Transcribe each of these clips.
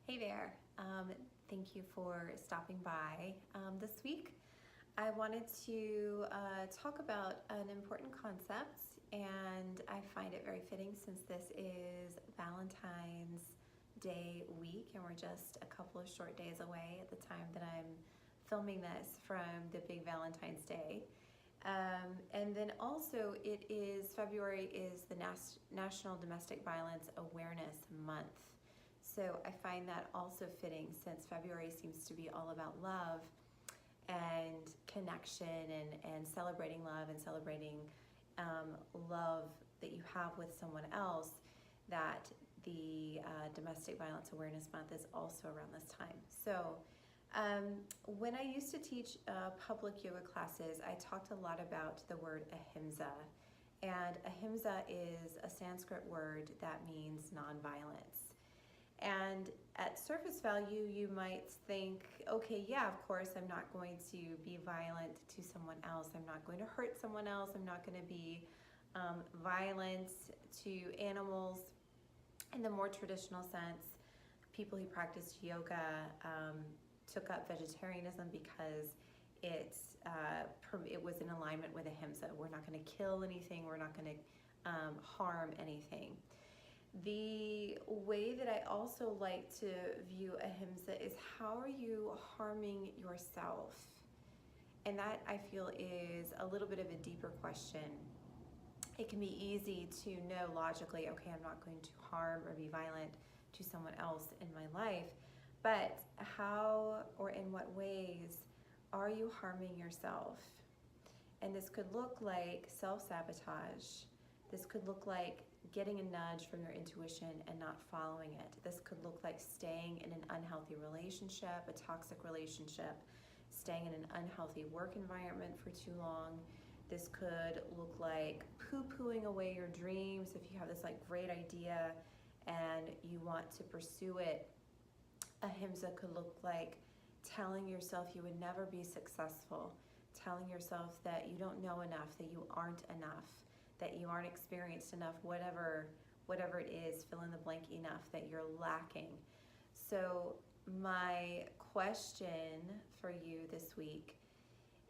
Hey there. Thank you for stopping by. This week I wanted to talk about an important concept, and I find it very fitting since this is Valentine's Day week and we're just a couple of short days away at the time that I'm filming this from the big Valentine's Day. And then also February is the National Domestic Violence Awareness Month. So I find that also fitting since February seems to be all about love and connection and celebrating love and celebrating love that you have with someone else, that the Domestic Violence Awareness Month is also around this time. So when I used to teach public yoga classes, I talked a lot about the word ahimsa. And ahimsa is a Sanskrit word that means nonviolence. And at surface value, you might think, okay, yeah, of course, I'm not going to be violent to someone else. I'm not going to hurt someone else. I'm not going to be violent to animals in the more traditional sense. People who practiced yoga took up vegetarianism because it was in alignment with ahimsa. We're not going to kill anything. We're not going to harm anything. The way that I also like to view ahimsa is, how are you harming yourself? And that, I feel, is a little bit of a deeper question. It can be easy to know logically, okay, I'm not going to harm or be violent to someone else in my life, but how or in what ways are you harming yourself? And this could look like self-sabotage. This could look like getting a nudge from your intuition and not following it. This could look like staying in an unhealthy relationship, a toxic relationship, staying in an unhealthy work environment for too long. This could look like poo-pooing away your dreams. If you have this great idea and you want to pursue it, ahimsa could look like telling yourself you would never be successful, telling yourself that you don't know enough, that you aren't enough, that you aren't experienced enough, whatever it is, fill in the blank enough, that you're lacking. So my question for you this week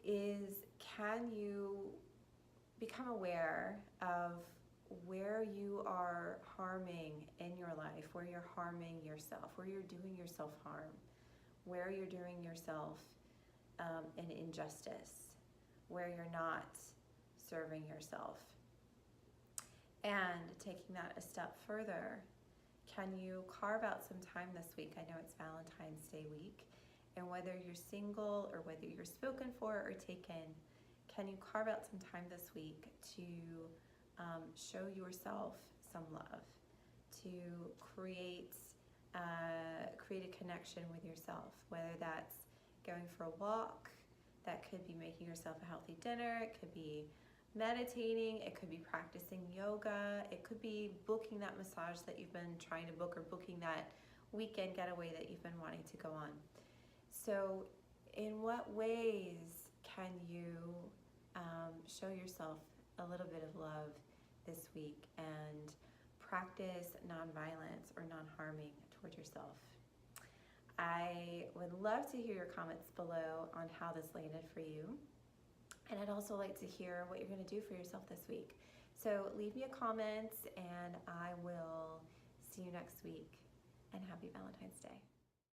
is, can you become aware of where you are harming in your life, where you're harming yourself, where you're doing yourself harm, where you're doing yourself an injustice, where you're not serving yourself? And taking that a step further, can you carve out some time this week? I know it's Valentine's Day week, and whether you're single or whether you're spoken for or taken, can you carve out some time this week to show yourself some love, to create a connection with yourself, whether that's going for a walk, that could be making yourself a healthy dinner, it could be meditating, it could be practicing yoga, it could be booking that massage that you've been trying to book, or booking that weekend getaway that you've been wanting to go on. So in what ways can you show yourself a little bit of love this week and practice nonviolence or non-harming toward yourself? I would love to hear your comments below on how this landed for you. And I'd also like to hear what you're going to do for yourself this week. So leave me a comment, and I will see you next week. And happy Valentine's Day.